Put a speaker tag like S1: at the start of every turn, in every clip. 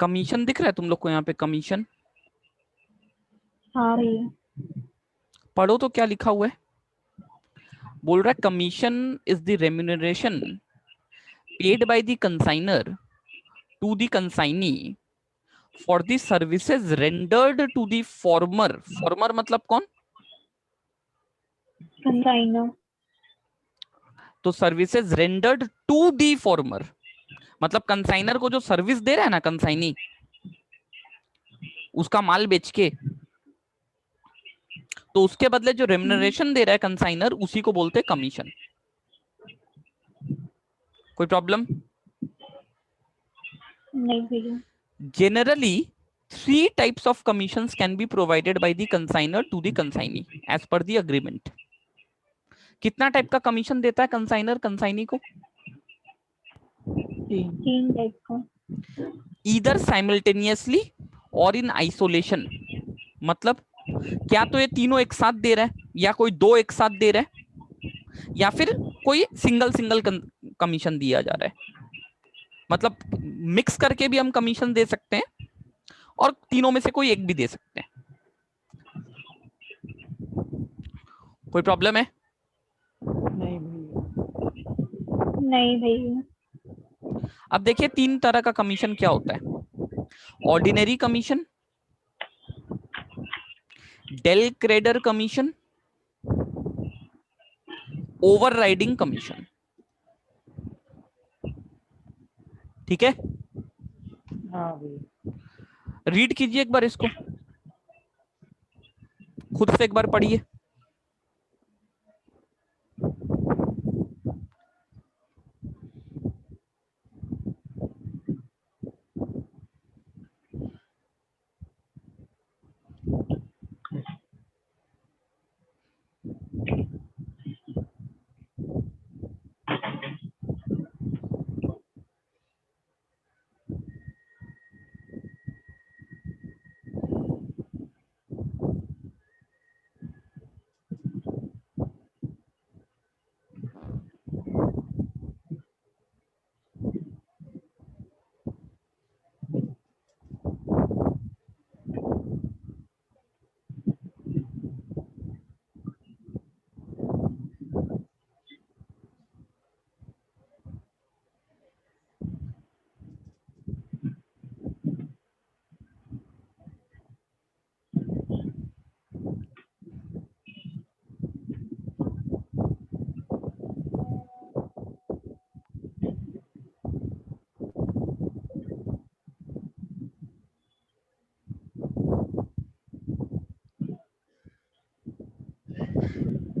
S1: Commission दिख रहा है तुम लोग को यहाँ पे? कमीशन
S2: हाँ भैया।
S1: पढ़ो तो क्या लिखा हुआ है। बोल रहा है commission is the remuneration paid by the consignor to the consignee for the services rendered to the former. Former मतलब कौन?
S2: कंसाइनर।
S1: तो services rendered to the former मतलब कंसाइनर को जो सर्विस दे रहा है ना कंसाइनी, उसका माल बेच के, तो उसके बदले जो रेम्यूनरेशन दे रहा है कंसाइनर, उसी को बोलते हैं कमीशन। कोई प्रॉब्लम?
S2: नहीं भैया।
S1: Generally 3 types of commissions can be provided by the consignor to the consignee as per the agreement. कितना टाइप का कमीशन देता है कंसाइनर कंसाइनी को?
S2: 3 टाइप का।
S1: ईदर साइमल्टेनियसली और इन आइसोलेशन। मतलब क्या तो ये तीनों एक साथ दे रहा है, या कोई दो एक साथ दे रहा है, या फिर कोई सिंगल सिंगल कमीशन दिया जा रहा है। मतलब मिक्स करके भी हम कमीशन दे सकते हैं और तीनों में से कोई एक भी दे सकते हैं। कोई प्रॉब्लम है?
S3: नहीं भैया।
S2: नहीं भैया।
S1: अब देखिए 3 तरह का कमीशन क्या होता है। Ordinary commission, del credere commission, overriding commission. ठीक है,
S3: हाँ भैया।
S1: रीड कीजिए एक बार इसको, खुद से एक बार पढ़िए।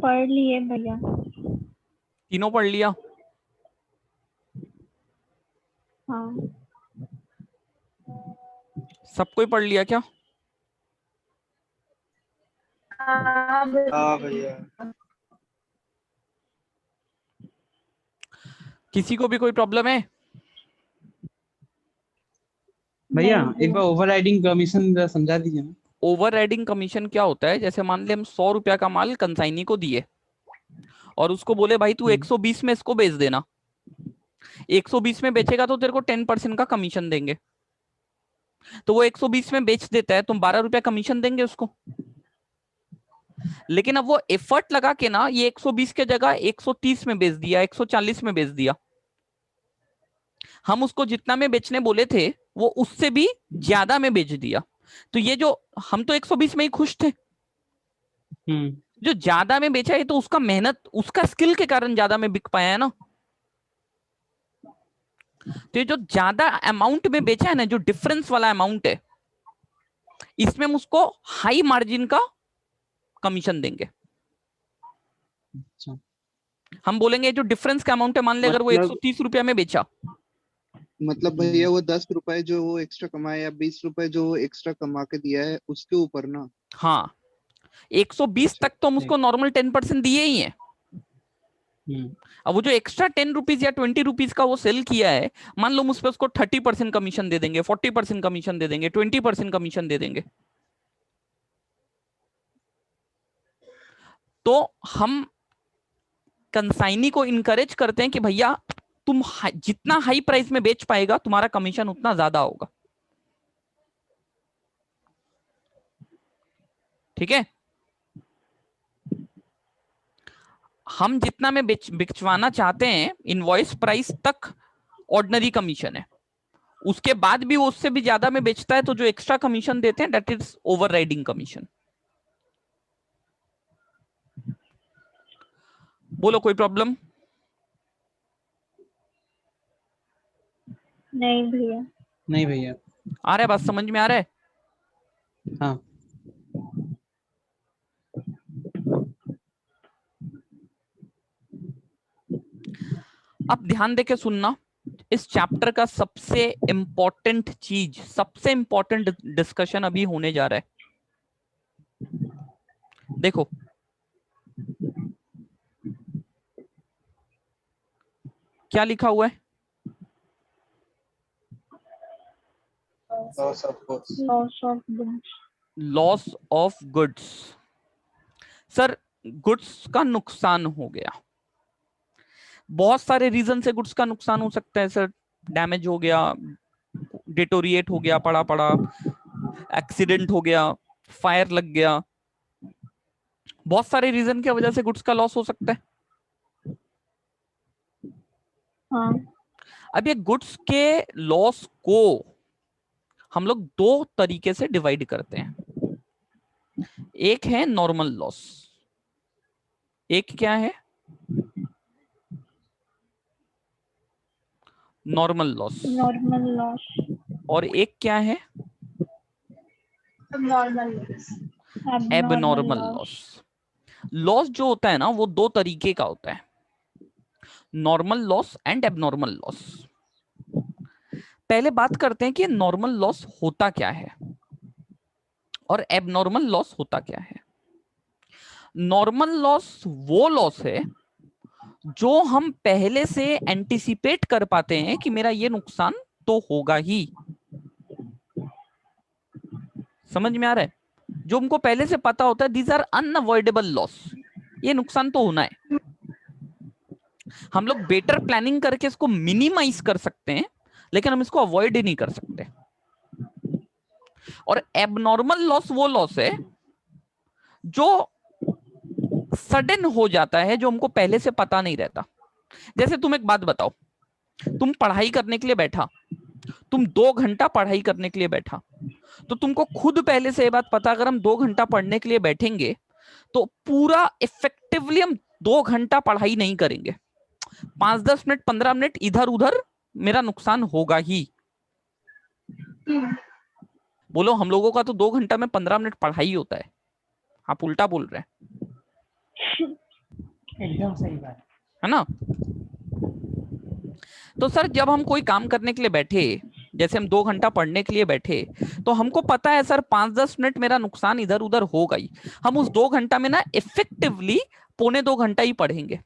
S2: पढ़ लिए भैया।
S1: तीनों पढ़ लिया?
S2: हाँ।
S1: सब कोई पढ़ लिया क्या?
S2: हाँ
S3: भैया।
S1: किसी को भी कोई प्रॉब्लम है?
S3: भैया
S2: नहीं
S3: एक बार ओवरराइडिंग कमीशन समझा दीजिए ना।
S1: ओवरराइडिंग कमीशन क्या होता है? जैसे मान ले हम 100 रुपया का माल कंसाइनी को दिए और उसको बोले भाई तू 120 में इसको बेच देना। 120 में बेचेगा तो तेरे को 10% का कमीशन देंगे। तो वो 120 में बेच देता है, तुम 12 रुपया कमीशन देंगे उसको। लेकिन अब वो एफर्ट लगा के ना ये 120 के जगह 130 में बेच दिया, 140 में बेच दिया। हम उसको जितना में बेचने बोले थे वो उससे भी ज्यादा में बेच दिया। तो ये जो हम तो 120 में ही खुश थे, जो ज्यादा में बेचा है तो उसका मेहनत, उसका स्किल के कारण ज्यादा में बिक पाया है ना। तो ये जो ज्यादा अमाउंट में बेचा है ना, जो डिफरेंस वाला अमाउंट है, इसमें हम उसको हाई मार्जिन का कमीशन देंगे।
S3: अच्छा।
S1: हम बोलेंगे जो डिफरेंस का अमाउंट है, मान ले अगर वो
S4: मतलब
S1: 130 रुपया में बेचा,
S4: मतलब भैया वो 10 रुपए जो वो एक्स्ट्रा कमाया या 20 रुपए जो वो एक्स्ट्रा कमा के दिया है उसके ऊपर ना।
S1: हाँ 120 तक तो हम उसको नॉर्मल 10% दिए ही हैं। अब वो जो एक्स्ट्रा 10 रुपीज या 20 रुपीज का वो सेल किया है, मान लो हम उस पर उसको 30% कमीशन दे देंगे, 40% कमीशन दे देंगे, 20% कमीशन दे देंगे। तो हम कंसाइनी को इनकरेज करते हैं कि भैया तुम जितना हाई प्राइस में बेच पाएगा तुम्हारा कमीशन उतना ज्यादा होगा। ठीक है, हम जितना में बिचवाना चाहते हैं इनवॉइस प्राइस तक ऑर्डिनरी कमीशन है, उसके बाद भी वो उससे भी ज्यादा में बेचता है तो जो एक्स्ट्रा कमीशन देते हैं दैट इज ओवरराइडिंग कमीशन। बोलो कोई प्रॉब्लम?
S2: नहीं भैया।
S3: नहीं भैया।
S1: आ रहा है, बात समझ में आ रहा है?
S3: हाँ।
S1: अब ध्यान देके सुनना, इस चैप्टर का सबसे इंपॉर्टेंट चीज, सबसे इंपॉर्टेंट डिस्कशन अभी होने जा रहा है। देखो क्या लिखा हुआ है,
S4: loss of goods.
S2: Loss of goods.
S1: Loss of goods. Sir goods का नुकसान हो गया, बहुत सारे रीजन से गुड्स का नुकसान हो सकता है सर। डैमेज हो गया, डिटोरिएट हो गया, पड़ा पड़ा, एक्सीडेंट हो गया, फायर लग गया, बहुत सारे रीजन की वजह से गुड्स का लॉस हो सकता है।
S2: हाँ।
S1: अब ये गुड्स के लॉस को हम लोग दो तरीके से डिवाइड करते हैं, एक है नॉर्मल लॉस, एक क्या है नॉर्मल लॉस,
S2: नॉर्मल लॉस।
S1: और एक क्या है
S2: नॉर्मल
S1: एबनॉर्मल लॉस। लॉस जो होता है ना वो दो तरीके का होता है, normal loss and abnormal loss. पहले बात करते हैं कि नॉर्मल लॉस होता क्या है और एबनॉर्मल लॉस होता क्या है। नॉर्मल लॉस वो लॉस है जो हम पहले से एंटिसिपेट कर पाते हैं कि मेरा ये नुकसान तो होगा ही। समझ में आ रहा है? जो हमको पहले से पता होता है, दीज आर अनअवॉइडेबल लॉस, ये नुकसान तो होना है। हम लोग बेटर प्लानिंग करके इसको मिनिमाइज कर सकते हैं, लेकिन हम इसको अवॉइड ही नहीं कर सकते। और एबनॉर्मल लॉस वो लॉस है जो सडन हो जाता है, जो हमको पहले से पता नहीं रहता। जैसे तुम एक बात बताओ, तुम पढ़ाई करने के लिए बैठा, तुम 2 घंटा पढ़ाई करने के लिए बैठा, तो तुमको खुद पहले से ये बात पता, अगर हम 2 घंटा पढ़ने के लिए बैठेंगे तो पूरा इफेक्टिवली हम 2 घंटा पढ़ाई नहीं करेंगे, 5-10 मिनट 15 मिनट इधर उधर मेरा नुकसान होगा ही। बोलो हम लोगों का तो 2 घंटा में 15 मिनट पढ़ाई होता है, आप उल्टा बोल रहे हैं,
S3: एकदम सही बात
S1: है ना? तो सर जब हम कोई काम करने के लिए बैठे, जैसे हम 2 घंटा पढ़ने के लिए बैठे, तो हमको पता है सर 5-10 मिनट मेरा नुकसान इधर उधर होगा ही। हम उस 2 घंटा में ना इफेक्टिवली 1.25 घंटा ही पढ़ेंगे।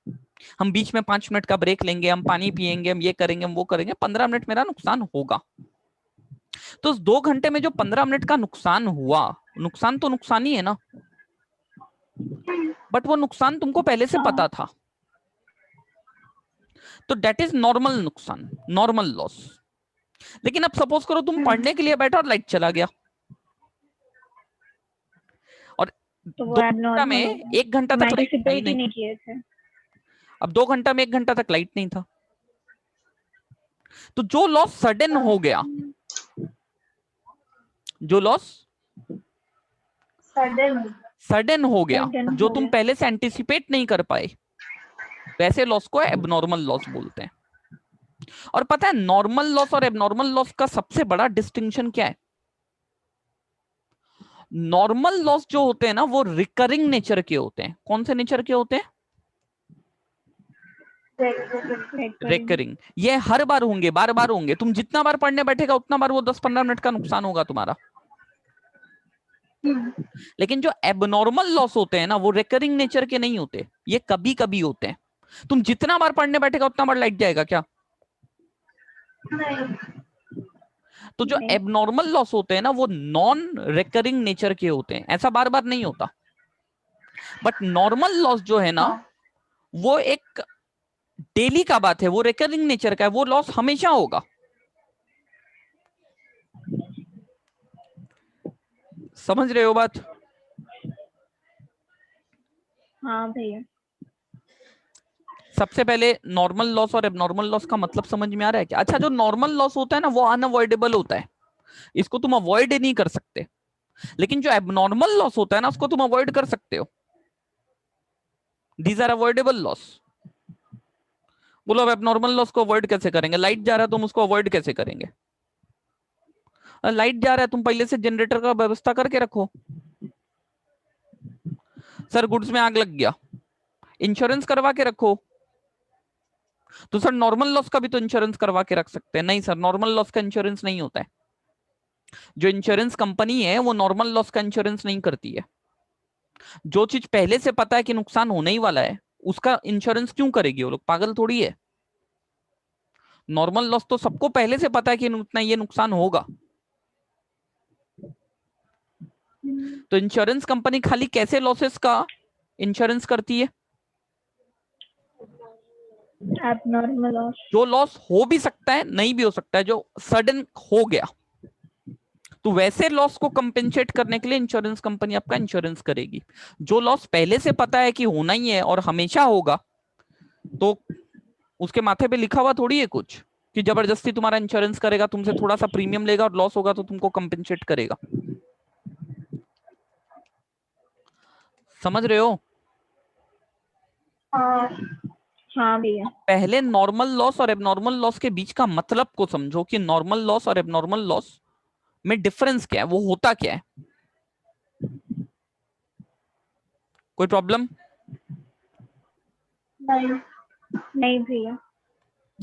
S1: हम बीच में 5 मिनट का ब्रेक लेंगे, हम पानी पिएंगे, हम ये करेंगे, हम वो करेंगे, 15 मिनट मेरा नुकसान होगा। तो उस 2 घंटे में जो 15 मिनट का नुकसान हुआ, नुकसान तो नुकसान ही है ना, बट वो नुकसान तुमको पहले से पता था, तो डेट इज नॉर्मल नुकसान, नॉर्मल लॉस। लेकिन अब सपोज करो तुम पढ़ने के लिए बैठा और लाइट चला गया, और
S2: तो वो
S1: 2 घंटा में
S2: abnormal होगा।
S1: 1 घंटा तक लाइट
S2: Anticipate ही
S1: नहीं,
S2: नहीं किए थे।
S1: अब 2 घंटा में 1 घंटा तक लाइट नहीं था, तो जो लॉस सडन हो गया, जो लॉस सडन हो गया,
S2: Sudden
S1: जो
S2: हो
S1: तुम
S2: गया।
S1: पहले से एंटिसिपेट नहीं कर पाए, वैसे लॉस को एबनॉर्मल लॉस बोलते हैं। और पता है नॉर्मल लॉस और एबनॉर्मल लॉस का सबसे बड़ा डिस्टिंक्शन क्या है? नॉर्मल लॉस जो होते हैं ना वो रिकरिंग नेचर के होते हैं। कौन से नेचर के होते हैं? रिकरिंग। ये हर बार होंगे, बार बार होंगे, तुम जितना बार पढ़ने बैठेगा उतना बार वो 10-15 मिनट का नुकसान होगा तुम्हारा। लेकिन जो एबनॉर्मल लॉस होते हैं ना वो रिकरिंग नेचर के नहीं होते, ये कभी कभी होते हैं। तुम जितना बार पढ़ने बैठेगा उतना बार लाइट जाएगा क्या? तो जो
S2: नहीं।
S1: एबनॉर्मल लॉस होते हैं ना वो नॉन रिकरिंग नेचर के होते हैं, ऐसा बार बार नहीं होता। बट नॉर्मल लॉस जो है ना वो एक डेली का बात है, वो रिकरिंग नेचर का है, वो लॉस हमेशा होगा। समझ रहे हो बात?
S2: हाँ भैया।
S1: सबसे पहले नॉर्मल लॉस और एबनॉर्मल लॉस का मतलब समझ में आ रहा है क्या? अच्छा, जो नॉर्मल लॉस होता है ना वो अनअवॉइडेबल होता है, इसको तुम अवॉइड नहीं कर सकते, लेकिन जो एबनॉर्मल लॉस होता है ना उसको तुम अवॉइड कर सकते हो। These are avoidable loss. बोलो अब एबनॉर्मल लॉस को अवॉइड कैसे करेंगे? लाइट जा रहा है, तुम उसको अवॉइड कैसे करेंगे? लाइट जा रहा है, तुम पहले से जनरेटर का व्यवस्था करके रखो। सर गुड्स में आग लग गया, इंश्योरेंस करवा के रखो। तो सर नॉर्मल लॉस का भी तो इंश्योरेंस करवा के रख सकते हैं। नहीं सर, नॉर्मल लॉस का इंश्योरेंस नहीं होता है। जो इंश्योरेंस कंपनी है वो नॉर्मल लॉस का इंश्योरेंस नहीं करती है। जो चीज पहले से पता है कि नुकसान होने ही वाला है उसका इंश्योरेंस क्यों करेगी? वो लोग पागल थोड़ी है। नॉर्मल लॉस तो सबको पहले से पता है कि इतना ये नुकसान होगा। तो इंश्योरेंस कंपनी खाली कैसे लॉसेस का इंश्योरेंस करती है?
S2: Abnormal loss.
S1: जो लॉस हो भी सकता है, नहीं भी हो सकता है, जो सडन हो गया, तो वैसे लॉस को कंपेंसेट करने के लिए इंश्योरेंस कंपनी आपका इंश्योरेंस करेगी। जो लॉस पहले से पता है कि होना ही है और हमेशा होगा, तो उसके माथे पे लिखा हुआ थोड़ी है कुछ कि जबरदस्ती तुम्हारा इंश्योरेंस करेगा, तुमसे थोड़ा सा प्रीमियम लेगा और लॉस होगा तो तुमको कंपेंसेट करेगा। समझ रहे हो?
S2: हाँ। हाँ भैया।
S1: पहले नॉर्मल लॉस और एबनॉर्मल लॉस के बीच का मतलब को समझो कि नॉर्मल लॉस और एबनॉर्मल लॉस में डिफरेंस क्या है, वो होता क्या है। कोई प्रॉब्लम?
S2: नहीं। नहीं भैया।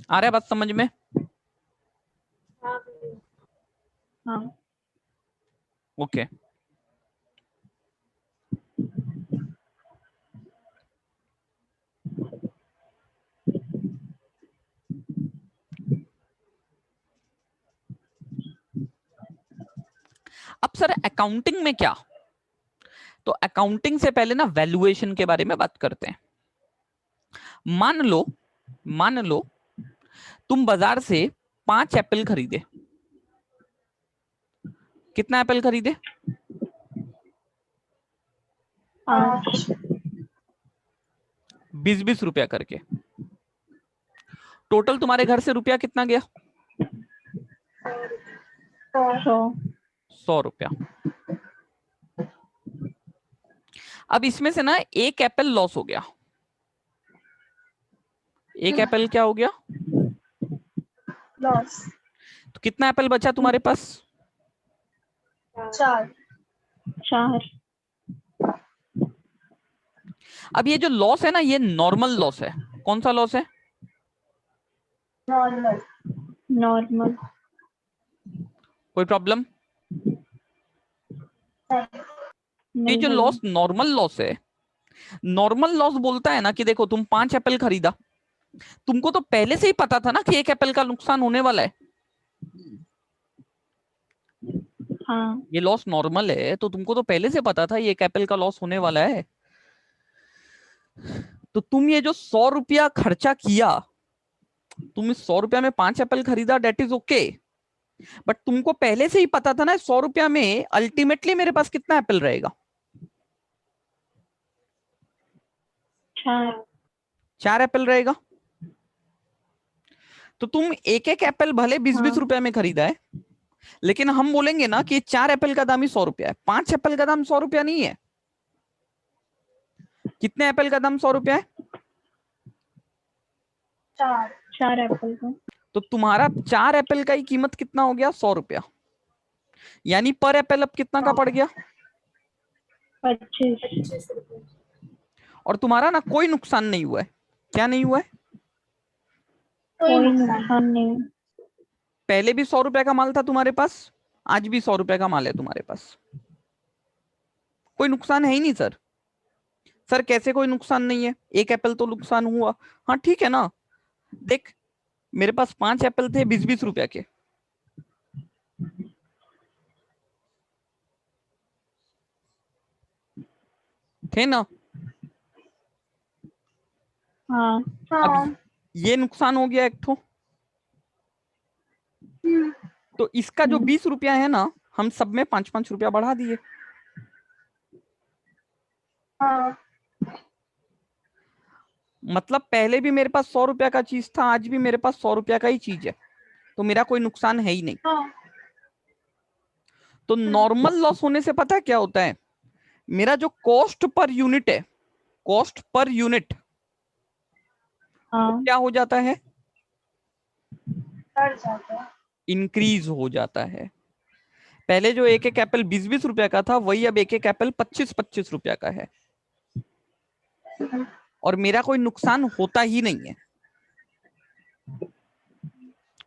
S1: आ रहा है बात समझ में?
S2: हाँ।
S1: ओके। अब सर अकाउंटिंग में क्या? तो अकाउंटिंग से पहले ना वैल्यूएशन के बारे में बात करते हैं। मान लो तुम बाजार से 5 एप्पल खरीदे। कितना एप्पल खरीदे?
S2: 5।
S1: 20-20 रुपया करके। टोटल तुम्हारे घर से रुपया कितना गया?
S2: 100।
S1: 100 रुपया। अब इसमें से ना एक एप्पल लॉस हो गया। एक एप्पल क्या हो गया?
S2: लॉस।
S1: तो कितना एप्पल बचा तुम्हारे पास?
S2: 4। 4।
S1: अब ये जो लॉस है ना ये नॉर्मल लॉस है। कौन सा लॉस है?
S2: नॉर्मल। नॉर्मल।
S1: कोई प्रॉब्लम? ये
S2: नहीं
S1: जो
S2: भैया।
S1: लॉस नॉर्मल लॉस है, नॉर्मल लॉस बोलता है ना कि देखो तुम 5 एप्पल खरीदा, तुमको तो पहले से ही पता था ना कि एक एप्पल का नुकसान होने वाला है।
S2: हाँ।
S1: ये लॉस नॉर्मल है तो तुमको तो पहले से पता था ये एक एप्पल का लॉस होने वाला है। तो तुम ये जो 100 रुपया खर्चा किया, तुम इस 100 रुपया में 5 एप्पल खरीदा, डेट इज ओके। बट तुमको पहले से ही पता था ना 100 रुपया में अल्टीमेटली मेरे पास कितना एप्पल रहेगा?
S2: 4।
S1: 4 एप्पल रहेगा। तो तुम एक एक एप्पल भले 20-20
S2: हाँ।
S1: रुपए में खरीदा है, लेकिन हम बोलेंगे ना कि 4 एप्पल का दाम ही 100 रुपया है, 5 एप्पल का दाम 100 रुपया नहीं है। कितने एप्पल का दाम 100 रुपया है?
S2: 4 एप्पल का।
S1: तो तुम्हारा 4 एप्पल का ही कीमत कितना हो गया? 100 रुपया। यानी पर एप्पल अब कितना का पड़ गया?
S2: 25।
S1: और तुम्हारा ना कोई नुकसान नहीं हुआ है। क्या नहीं हुआ है?
S2: कोई नुकसान नहीं।
S1: पहले भी 100 रुपया का माल था तुम्हारे पास, आज भी 100 रुपया का माल है तुम्हारे पास। कोई नुकसान है ही नहीं सर। सर कैसे कोई नुकसान नहीं है? एक एप्पल तो नुकसान हुआ। हाँ ठीक है ना। देख, मेरे पास 5 एप्पल थे 20-20 रुपया के। थे ना?
S2: हाँ।
S1: अब ये नुकसान हो गया एक ठो। तो इसका जो 20 रुपया है ना, हम सब में 5-5 रुपया बढ़ा दिए।
S2: हाँ।
S1: मतलब पहले भी मेरे पास 100 रुपया का चीज था, आज भी मेरे पास 100 रुपया का ही चीज है, तो मेरा कोई नुकसान है ही नहीं।
S2: हाँ।
S1: तो नॉर्मल लॉस होने से पता है क्या होता है, मेरा जो कॉस्ट पर यूनिट है, कॉस्ट पर यूनिट
S2: हाँ।
S1: क्या हो जाता है,
S2: बढ़ जाता है।
S1: इंक्रीज हो जाता है। पहले जो एक एक एप्पल 20-20 रुपया का था, वही अब एक एक एप्पल 25-25 रुपया का है, और मेरा कोई नुकसान होता ही नहीं है। कोई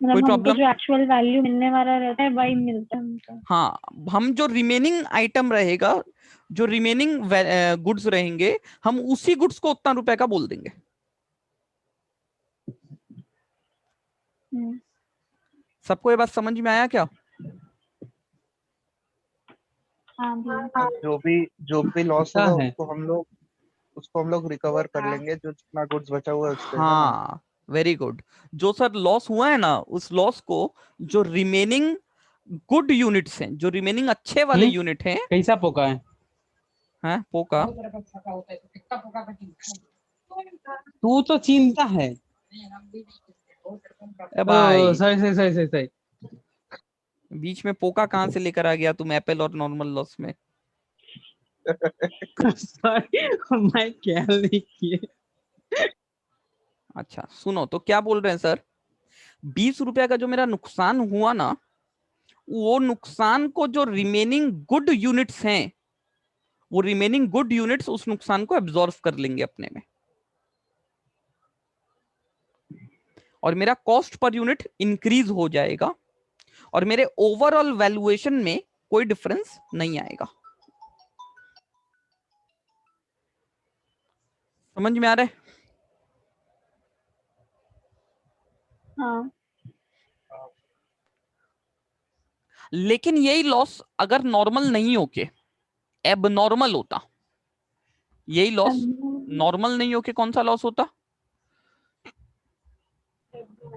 S2: मतलब हमको
S1: प्रॉब्लम?
S2: जो एक्चुअल वैल्यू मिलने वाला रहता है वही मिलता है हमको।
S1: हाँ, हम जो रिमेनिंग आइटम रहेगा, जो रिमेनिंग गुड्स रहेंगे, हम उसी गुड्स को उतना रुपए का बोल देंगे।
S2: हम्म।
S1: सबको ये बात समझ में आया क्या?
S2: हाँ भैया।
S4: जो भी लॉस
S3: क्या
S4: होगा
S3: है?
S4: उसको हम लोग रिकवर कर लेंगे, जो जितना गुड्स बचा हुआ है उससे, है ना?
S1: हाँ, वेरी गुड। जो सर लॉस हुआ है ना, उस लॉस को जो रिमेनिंग गुड यूनिट्स हैं, जो रिमेनिंग अच्छे वाले यूनिट हैं,
S3: कैसा पोका है?
S1: हैं पोका,
S3: तू तो चिंता है।
S1: ए भाई,
S3: सही सही सही सही सही।
S1: बीच में पोका कहाँ से लेकर आ गया तुम एप्पल और नॉर्मल लॉस में?
S3: सॉरी, मैं क्या नहीं किए।
S1: अच्छा सुनो, तो क्या बोल रहे हैं सर, 20 रुपया का जो मेरा नुकसान हुआ ना, वो नुकसान को जो रिमेनिंग गुड यूनिट्स हैं, वो रिमेनिंग गुड यूनिट्स उस नुकसान को एब्जॉर्व कर लेंगे अपने में, और मेरा कॉस्ट पर यूनिट इंक्रीज हो जाएगा, और मेरे ओवरऑल वैल्यूएशन में कोई डिफरेंस नहीं आएगा। समझ में आ रहा है?
S2: हाँ।
S1: लेकिन यही लॉस अगर नॉर्मल नहीं होके एबनॉर्मल होता, यही लॉस नॉर्मल नहीं होके कौन सा लॉस होता?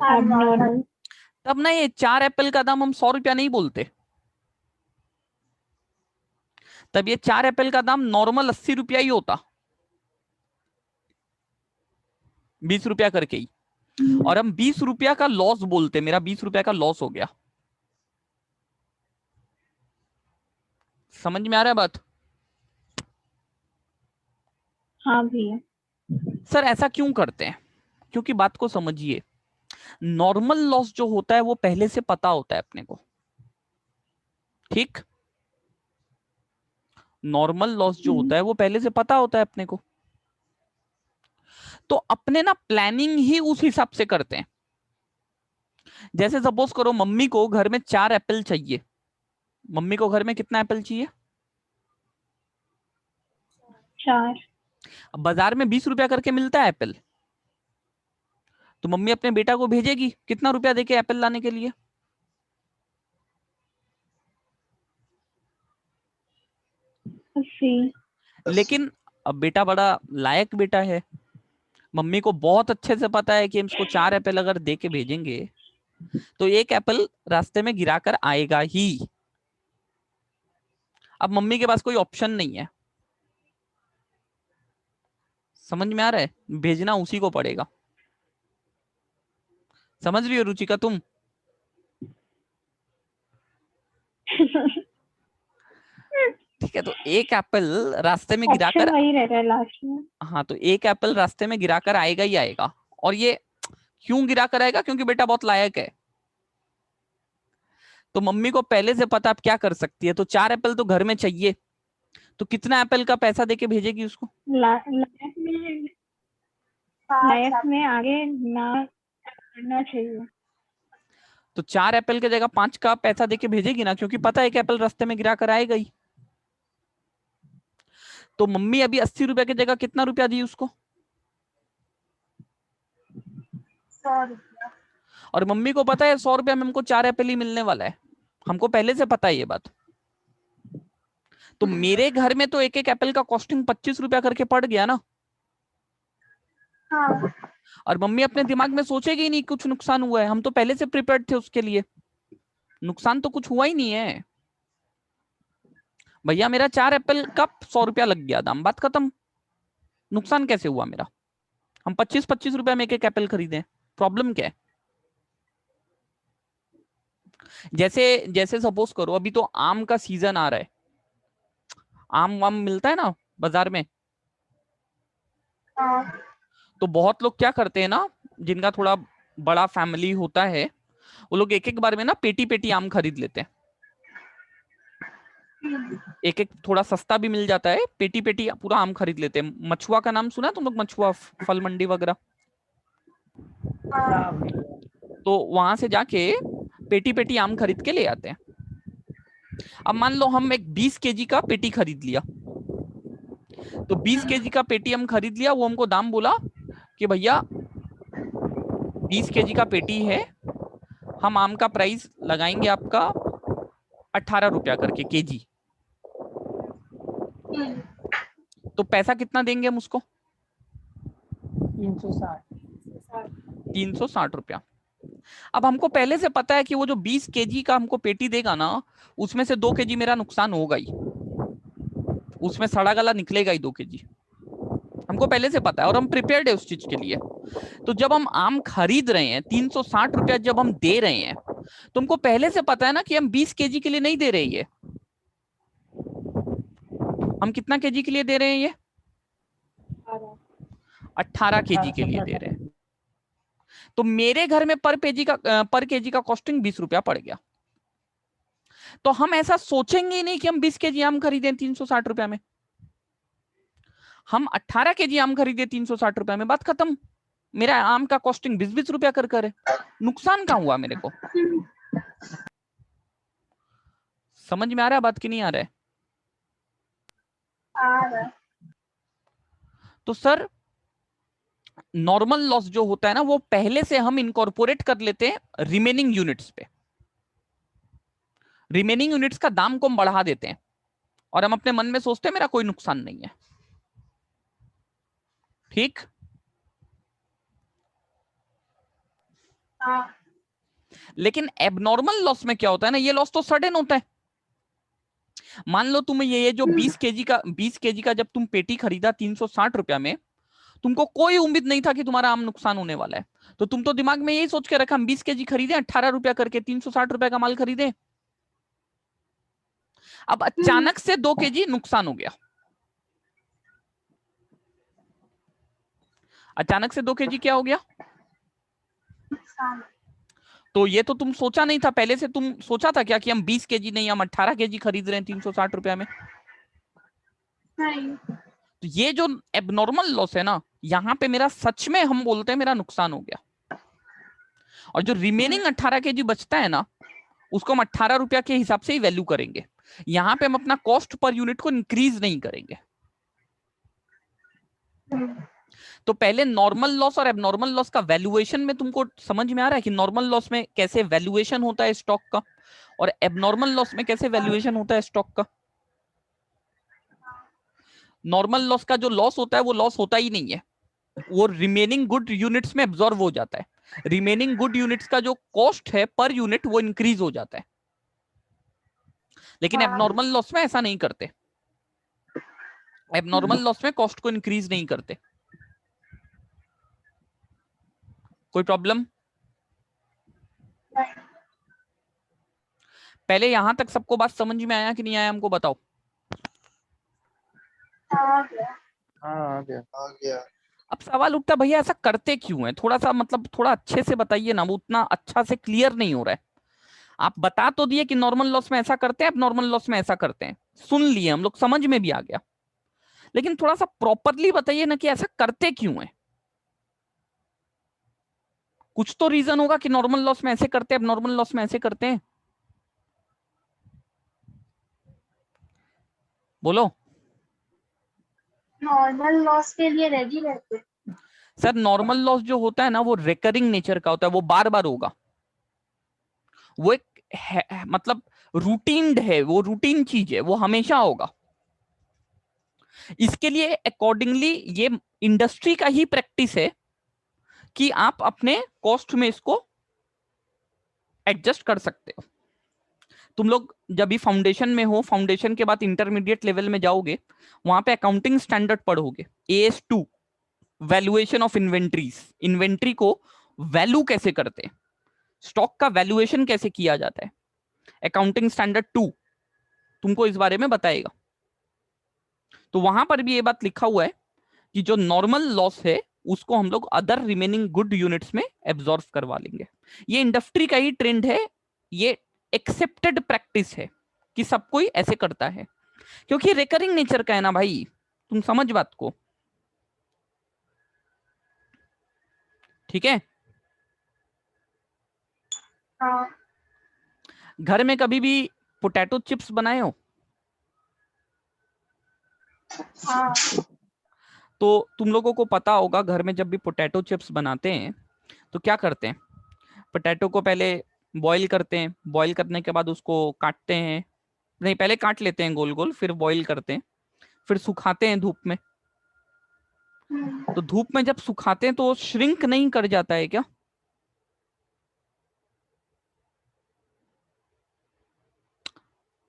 S2: एबनॉर्मल।
S1: तब ना ये 4 एप्पल का दाम हम 100 रुपया नहीं बोलते, तब ये 4 एप्पल का दाम नॉर्मल 80 रुपया ही होता, 20 रुपया करके ही। और हम 20 रुपया का लॉस बोलते, मेरा 20 रुपया का लॉस हो गया। समझ में आ रहा है बात?
S2: हाँ भैया।
S1: सर ऐसा क्यों करते हैं? क्योंकि बात को समझिए, नॉर्मल लॉस जो होता है वो पहले से पता होता है अपने को, ठीक? नॉर्मल लॉस जो होता है वो पहले से पता होता है अपने को, तो अपने ना प्लानिंग ही उस हिसाब से करते हैं। जैसे सपोज करो मम्मी को घर में 4 एप्पल चाहिए, मम्मी को घर में कितना एप्पल चाहिए?
S2: 4।
S1: अब बाजार में 20 रुपया करके मिलता है एप्पल, तो मम्मी अपने बेटा को भेजेगी कितना रुपया देके एप्पल लाने के लिए?
S2: 80।
S1: लेकिन अब बेटा बड़ा लायक बेटा है, मम्मी को बहुत अच्छे से पता है कि हम इसको 4 एप्पल अगर दे के भेजेंगे तो एक एप्पल रास्ते में गिराकर आएगा ही। अब मम्मी के पास कोई ऑप्शन नहीं है, समझ में आ रहा है, भेजना उसी को पड़ेगा। समझ रही हो रुचिका तुम? ठीक है, तो एक एप्पल रास्ते में
S2: ऑप्शन
S1: गिराकर,
S2: वही रहता है लास्ट में।
S1: हाँ तो एक एप्पल रास्ते में गिराकर आएगा ही आएगा। और ये क्यों गिराकर आएगा? क्योंकि बेटा बहुत लायक है। तो मम्मी को पहले से पता आप क्या कर सकती है, तो 4 एप्पल तो घर में चाहिए, तो कितना एप्पल का पैसा देके भेजेगी उसको?
S2: लाइफ में आगे ना करना चाहिए।
S1: तो 4 एप्पल की जगह 5 का पैसा देके भेजेगी ना, क्योंकि पता है एक एप्पल रास्ते में गिरा कर आएगा ही। तो मम्मी अभी 80 रुपए की जगह कितना रुपया दी उसको?
S2: 100 रुपया।
S1: और मम्मी को पता है 100 रुपया में हमको 4 एप्पल ही मिलने वाला है, हमको पहले से पता है ये बात। तो मेरे घर में तो एक एक एप्पल का कॉस्टिंग 25 रुपया करके पड़ गया ना।
S2: हाँ।
S1: और मम्मी अपने दिमाग में सोचेगी ही नहीं कुछ नुकसान हुआ है, हम तो पहले से प्रिपेयर्ड थे उसके लिए, नुकसान तो कुछ हुआ ही नहीं है। भैया मेरा 4 एप्पल का 100 रुपया लग गया दाम, बात खत्म, नुकसान कैसे हुआ मेरा? हम 25-25 रुपए में एक एप्पल खरीदें, प्रॉब्लम क्या है? जैसे जैसे सपोज करो अभी तो आम का सीजन आ रहा है, आम वाम मिलता है ना बाजार में,
S2: हाँ।
S1: तो बहुत लोग क्या करते हैं ना, जिनका थोड़ा बड़ा फैमिली होता है, वो लोग एक एक बार में ना पेटी पेटी आम खरीद लेते हैं। एक एक थोड़ा सस्ता भी मिल जाता है, पेटी पेटी पूरा आम खरीद लेते हैं। मछुआ का नाम सुना है तुम लोग? मछुआ फल मंडी वगैरह,
S2: हाँ।
S1: तो वहां से जाके पेटी पेटी आम खरीद के ले आते हैं। अब मान लो हम एक 20 केजी का पेटी खरीद लिया, तो 20 केजी का पेटी हम खरीद लिया, वो हमको दाम बोला कि भैया 20 केजी का पेटी है, हम आम का प्राइस लगाएंगे आपका 18 रुपया करके केजी। तो पैसा कितना देंगे हम उसको? 360 रुपया। अब हमको पहले से पता है कि वो जो 20 केजी का हमको पेटी देगा ना, उसमें से 2 केजी मेरा नुकसान होगा ही, उसमें सड़ा गला निकलेगा ही 2 केजी, हमको पहले से पता है और हम प्रिपेयर्ड है उस चीज के लिए। तो जब हम आम खरीद रहे हैं 360 रुपया जब हम दे रहे हैं, तो हमको पहले से पता है ना कि हम 20 केजी के लिए नहीं दे रहे ये, हम कितना केजी के लिए दे रहे हैं ये? 18 केजी के लिए दे रहे हैं। तो मेरे घर में पर केजी का कॉस्टिंग 20 रुपया पड़ गया। तो हम ऐसा सोचेंगे ही नहीं कि हम 20 केजी आम खरीदें 360 रुपया में, हम 18 केजी आम खरीदे 360 रुपया में, बात खत्म। मेरा आम का कॉस्टिंग 20-20 रुपया कर है, नुकसान कहां हुआ मेरे को? समझ में आ रहा है बात कि नहीं आ रहा है?
S2: आ रहा है।
S1: तो सर नॉर्मल लॉस जो होता है ना, वो पहले से हम इनकॉर्पोरेट कर लेते हैं रिमेनिंग यूनिट्स पे, रिमेनिंग यूनिट्स का दाम को हम बढ़ा देते हैं और हम अपने मन में सोचते हैं मेरा कोई नुकसान नहीं है। ठीक?
S2: हाँ।
S1: लेकिन एबनॉर्मल लॉस में क्या होता है ना, ये लॉस तो सडन होता है। मान लो तुम्हें ये जो 20 केजी का जब तुम पेटी खरीदा 360 रुपया में, तुमको कोई उम्मीद नहीं था कि तुम्हारा आम नुकसान होने वाला है, तो तुम तो दिमाग में यही सोच के रखा हम 20 केजी खरीदे 18 रुपया करके, 360 रुपया का माल खरीदे। अब अचानक से 2 केजी नुकसान हो गया, अचानक से 2 केजी क्या हो गया?
S2: नुकसान।
S1: तो ये तो तुम सोचा नहीं था पहले से, तुम सोचा था क्या कि हम 20 केजी नहीं हम 18 केजी खरीद रहे हैं 360 रुपया में?
S2: नहीं।
S1: तो ये जो एबनॉर्मल लॉस है ना, यहां पे मेरा सच में हम बोलते हैं मेरा नुकसान हो गया। और जो रिमेनिंग 18 केजी बचता है ना, उसको हम 18 रुपया के हिसाब से ही वैल्यू करेंगे, यहां पे हम अपना कॉस्ट पर यूनिट को इंक्रीज नहीं करेंगे। तो पहले नॉर्मल लॉस और एबनॉर्मल लॉस का वैल्यूएशन में तुमको समझ में आ रहा है कि नॉर्मल लॉस में कैसे वैल्यूएशन होता है स्टॉक का, और एबनॉर्मल लॉस में कैसे वैल्यूएशन होता है स्टॉक का? नॉर्मल लॉस का जो लॉस होता है वो लॉस होता ही नहीं है, वो रिमेनिंग गुड यूनिट्स में एब्जॉर्ब हो जाता है। रिमेनिंग गुड यूनिट्स का जो कॉस्ट है पर यूनिट वो इंक्रीज हो जाता है। लेकिन एबनॉर्मल लॉस में ऐसा नहीं करते, एबनॉर्मल लॉस में कॉस्ट को इंक्रीज नहीं करते। कोई प्रॉब्लम? पहले यहां तक सबको बात समझ में आया कि नहीं आया, हमको बताओ।
S2: आ गया।
S4: हाँ आ गया।
S1: अब सवाल उठता भैया ऐसा करते क्यों है, थोड़ा सा मतलब थोड़ा अच्छे से बताइए ना, वो उतना अच्छा से क्लियर नहीं हो रहा है। आप बता तो दिए कि नॉर्मल लॉस में ऐसा करते हैं, अब नॉर्मल लॉस में ऐसा करते हैं, सुन लिए हम लोग, समझ में भी आ गया, लेकिन थोड़ा सा प्रॉपरली बताइए ना कि ऐसा करते क्यों है। कुछ तो रीजन होगा कि नॉर्मल लॉस में ऐसे करते हैं, अब नॉर्मल लॉस में ऐसे करते हैं। बोलो।
S2: नॉर्मल लॉस के लिए रेडी रहते।
S1: सर नॉर्मल लॉस जो होता है ना वो रिकरिंग नेचर का होता है, वो बार बार होगा, वो एक मतलब रूटीन्ड है, वो रूटीन चीज है, वो हमेशा होगा। इसके लिए अकॉर्डिंगली ये इंडस्ट्री का ही प्रैक्टिस है कि आप अपने कॉस्ट में इसको एडजस्ट कर सकते हो। तुम लोग जब भी फाउंडेशन में हो, फाउंडेशन के बाद इंटरमीडिएट लेवल में जाओगे, वहां पे अकाउंटिंग स्टैंडर्ड पढ़ोगे AS2, valuation of inventories, inventory को वैल्यू कैसे करते हैं, स्टॉक का वैल्यूएशन कैसे किया जाता है, अकाउंटिंग स्टैंडर्ड 2 तुमको इस बारे में बताएगा। तो वहां पर भी ये बात लिखा हुआ है कि जो नॉर्मल लॉस है उसको हम लोग अदर रिमेनिंग गुड यूनिट्स में एब्जॉर्ब करवा लेंगे। ये इंडस्ट्री का ही ट्रेंड है, ये एक्सेप्टेड प्रैक्टिस है कि सब कोई ऐसे करता है, क्योंकि रिकरिंग नेचर का है ना भाई, तुम समझ बात को, ठीक है।
S2: हाँ
S1: घर में कभी भी पोटैटो चिप्स बनाए हो
S2: हाँ
S1: तो तुम लोगों को पता होगा, घर में जब भी पोटैटो चिप्स बनाते हैं तो क्या करते हैं, पोटैटो को पहले बॉईल करते हैं, बॉईल करने के बाद उसको काटते हैं, नहीं पहले काट लेते हैं गोल गोल, फिर बॉईल करते हैं, फिर सुखाते हैं धूप में। तो धूप में जब सुखाते हैं तो वो श्रिंक नहीं कर जाता है क्या?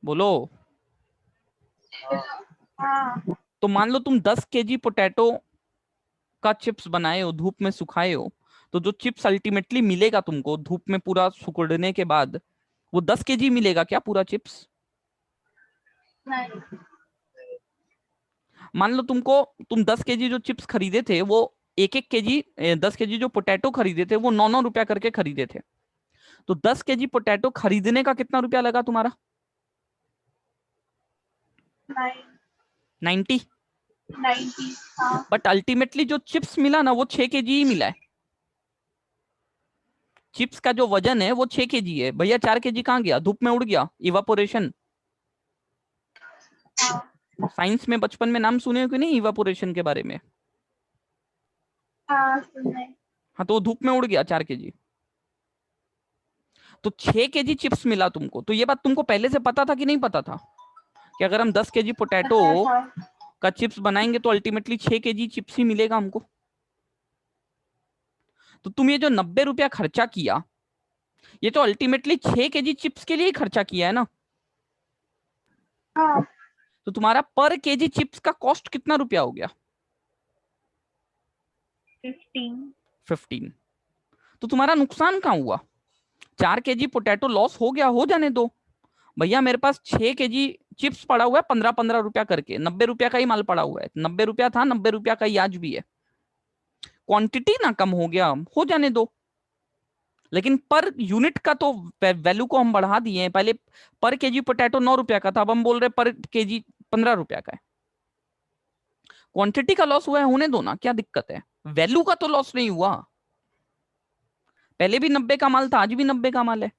S1: बोलो।
S2: हाँ
S1: तो मान लो तुम 10 केजी पोटैटो का चिप्स बनाए हो, धूप में सुखाए हो, तो जो चिप्स अल्टीमेटली मिलेगा तुमको धूप में पूरा सुखड़ने के बाद, वो 10 केजी मिलेगा क्या पूरा चिप्स?
S2: नहीं
S1: मान लो तुम 10 केजी जो चिप्स खरीदे थे वो एक एक केजी 10 केजी जो पोटैटो खरीदे थे वो 9 रुपया करके खरीदे थे, तो 10 केजी पोटैटो खरीदने का कितना रुपया लगा तुम्हारा?
S2: नहीं
S1: 90।
S2: 90 हाँ
S1: बट अल्टीमेटली जो चिप्स मिला ना वो 6 केजी ही मिला है। चिप्स का जो वजन है वो 6 केजी है भैया, 4 केजी कहाँ गया? धूप में उड़ गया, इवापोरेशन।
S2: हाँ
S1: साइंस में बचपन में नाम सुने हो कि नहीं इवापोरेशन के बारे में?
S2: हाँ सुने
S1: हाँ, तो वो धूप में उड़ गया 4 केजी, तो 6 केजी चिप्स मिला तुमको। तो ये बात तुमको पहले से पता था कि नहीं पता था कि अगर हम 10 केजी पोटैटो
S2: पता था
S1: का चिप्स बनाएंगे तो अल्टीमेटली 6 केजी चिप्स ही मिलेगा हमको? तो तुम ये जो 90 रुपया खर्चा किया, ये तो अल्टीमेटली 6 केजी चिप्स के लिए ही खर्चा किया है ना।
S2: हाँ
S1: तो तुम्हारा पर केजी चिप्स का कॉस्ट कितना रुपया हो गया? 15। तो तुम्हारा नुकसान कहाँ हुआ? 4 केजी पोटैटो लॉस हो गया, हो जाने दो भैया, मेरे पास 6 केजी चिप्स पड़ा हुआ है 15-15 रुपया करके, 90 रुपया का ही माल पड़ा हुआ है, 90 रुपया था, 90 रुपया का ही आज भी है, क्वांटिटी ना कम हो गया, हो जाने दो। लेकिन पर यूनिट का तो वैल्यू को हम बढ़ा दिए हैं। पहले पर केजी पोटैटो 9 रुपया का था, अब हम बोल रहे पर केजी 15 रुपया का है। क्वांटिटी का लॉस हुआ है, होने दो ना, क्या दिक्कत है? वैल्यू का तो लॉस नहीं हुआ। पहले भी 90 का माल था, आज भी 90 का माल है।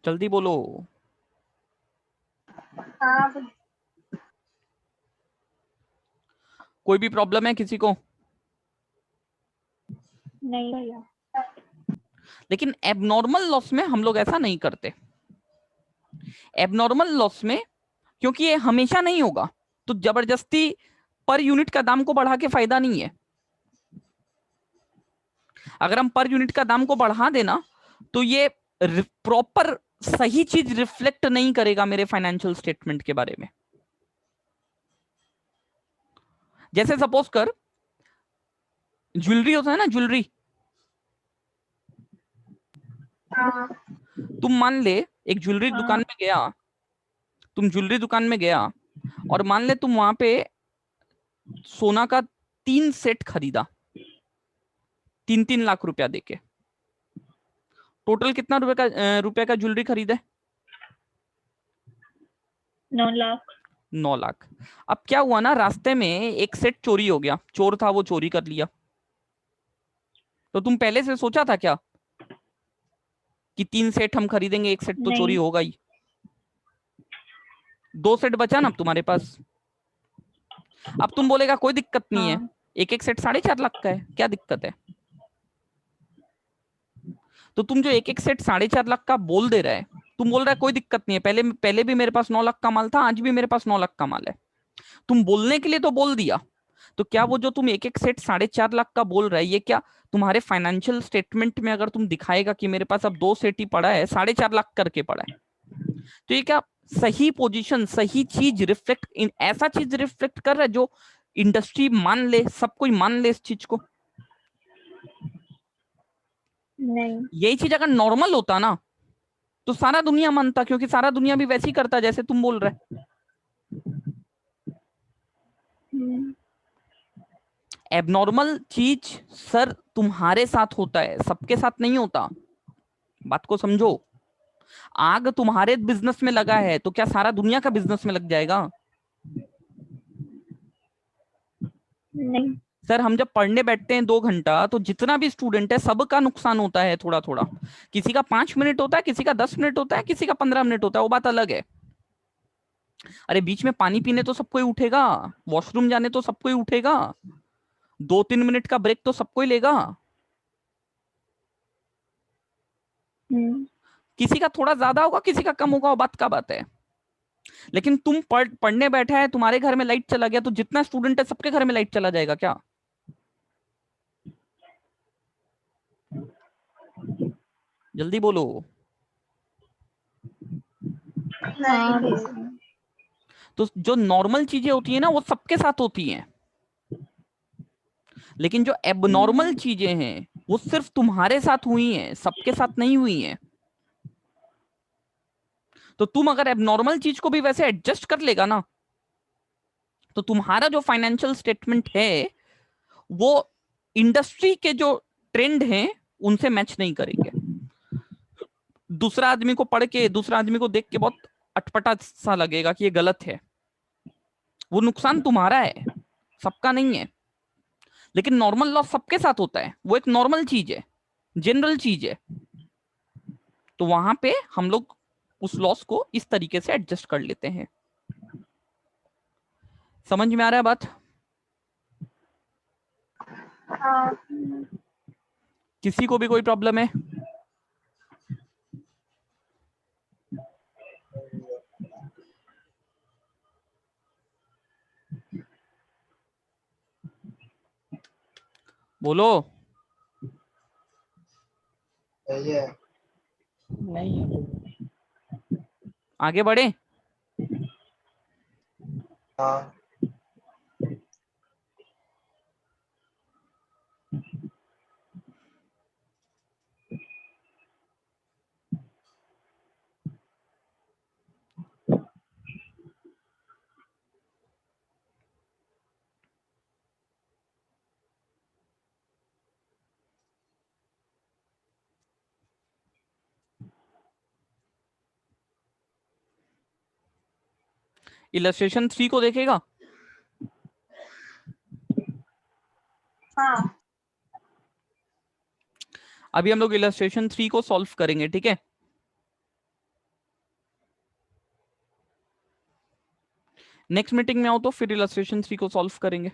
S1: जल्दी बोलो।
S2: हाँ
S1: कोई भी प्रॉब्लम है किसी को?
S2: नहीं भैया
S1: लेकिन एबनॉर्मल लॉस में हम लोग ऐसा नहीं करते। एबनॉर्मल लॉस में, क्योंकि ये हमेशा नहीं होगा, तो जबरदस्ती पर यूनिट का दाम को बढ़ा के फायदा नहीं है। अगर हम पर यूनिट का दाम को बढ़ा देना तो ये प्रॉपर सही चीज रिफ्लेक्ट नहीं करेगा मेरे फाइनेंशियल स्टेटमेंट के बारे में। जैसे सपोज कर ज्वेलरी होता है ना, ज्वेलरी,
S2: हाँ
S1: तुम मान ले एक ज्वेलरी दुकान में गया, तुम ज्वेलरी दुकान में गया और मान ले तुम वहां पे सोना का 3 सेट खरीदा 3-3 लाख रुपया देके। टोटल कितना रुपए का ज्वेलरी खरीदा है?
S2: 9 लाख
S1: 9 लाख। अब क्या हुआ ना, रास्ते में एक सेट चोरी हो गया, चोर था वो चोरी कर लिया, तो तुम पहले से सोचा था क्या कि 3 सेट हम खरीदेंगे, एक सेट तो चोरी होगा ही? 2 सेट बचा ना अब तुम्हारे पास। अब तुम बोलेगा कोई दिक्कत नहीं है, एक एक सेट 4.5 लाख का है, क्या दिक्कत है? तो तुम जो एक एक सेट 4.5 लाख का बोल दे रहा है, तुम बोल रहा है कोई दिक्कत नहीं है, पहले भी मेरे पास 9 लाख का माल था, आज भी मेरे पास 9 लाख का माल है। तुम बोलने के लिए तो बोल दिया, तो क्या वो जो तुम एक एक सेट 4.5 लाख का बोल रहा है, ये क्या तुम्हारे फाइनेंशियल स्टेटमेंट में अगर तुम दिखाएगा कि मेरे पास अब 2 सेट ही पड़ा है, 4.5 लाख करके पड़ा है, तो ये क्या सही पोजीशन, सही चीज रिफ्लेक्ट, ऐसा चीज रिफ्लेक्ट कर रहा है जो इंडस्ट्री मान ले, सब कोई मान ले इस चीज को।
S2: नहीं।
S1: यही चीज अगर नॉर्मल होता ना तो सारा दुनिया मानता, क्योंकि सारा दुनिया भी वैसे ही करता जैसे तुम बोल रहे। एबनॉर्मल चीज सर तुम्हारे साथ होता है, सबके साथ नहीं होता, बात को समझो। आग तुम्हारे बिजनेस में लगा है तो क्या सारा दुनिया का बिजनेस में लग जाएगा?
S2: नहीं।
S1: सर हम जब पढ़ने बैठते हैं 2 घंटा, तो जितना भी स्टूडेंट है सबका नुकसान होता है थोड़ा थोड़ा। किसी का 5 मिनट होता है, किसी का 10 मिनट होता है, किसी का 15 मिनट होता है, वो बात अलग है। अरे बीच में पानी पीने तो सबको ही उठेगा, वॉशरूम जाने तो सबको ही उठेगा, 2-3 मिनट का ब्रेक तो सबको ही लेगा। किसी का थोड़ा ज्यादा होगा, किसी का कम होगा, वो बात का बात है। लेकिन तुम पढ़ने बैठा है, तुम्हारे घर में लाइट चला गया तो जितना स्टूडेंट है सबके घर में लाइट चला जाएगा क्या? जल्दी बोलो।
S2: हाँ बिल्कुल।
S1: तो जो नॉर्मल चीजें होती है ना वो सबके साथ होती हैं, लेकिन जो एबनॉर्मल चीजें हैं वो सिर्फ तुम्हारे साथ हुई हैं, सबके साथ नहीं हुई हैं। तो तुम अगर एबनॉर्मल चीज को भी वैसे एडजस्ट कर लेगा ना, तो तुम्हारा जो फाइनेंशियल स्टेटमेंट है वो इंडस्ट्री के जो ट्रेंड हैं उनसे मैच नहीं करेंगे। दूसरा आदमी को पढ़ के, दूसरा आदमी को देख के बहुत अटपटा सा लगेगा कि ये गलत है, वो नुकसान तुम्हारा है, सबका नहीं है। लेकिन नॉर्मल लॉस सबके साथ होता है, वो एक नॉर्मल चीज है, जनरल चीज है। तो वहां पे हम लोग उस लॉस को इस तरीके से एडजस्ट कर लेते हैं। समझ में आ रहा है बात?
S2: हाँ।
S1: किसी को भी कोई प्रॉब्लम है? बोलो।
S3: नहीं है।
S1: आगे बढ़े।
S4: हाँ।
S1: इलस्ट्रेशन 3 को देखेगा?
S2: हाँ।
S1: अभी हम लोग इलस्ट्रेशन 3 को सॉल्व करेंगे, ठीक है? नेक्स्ट मीटिंग में आओ तो फिर इलस्ट्रेशन 3 को सॉल्व करेंगे।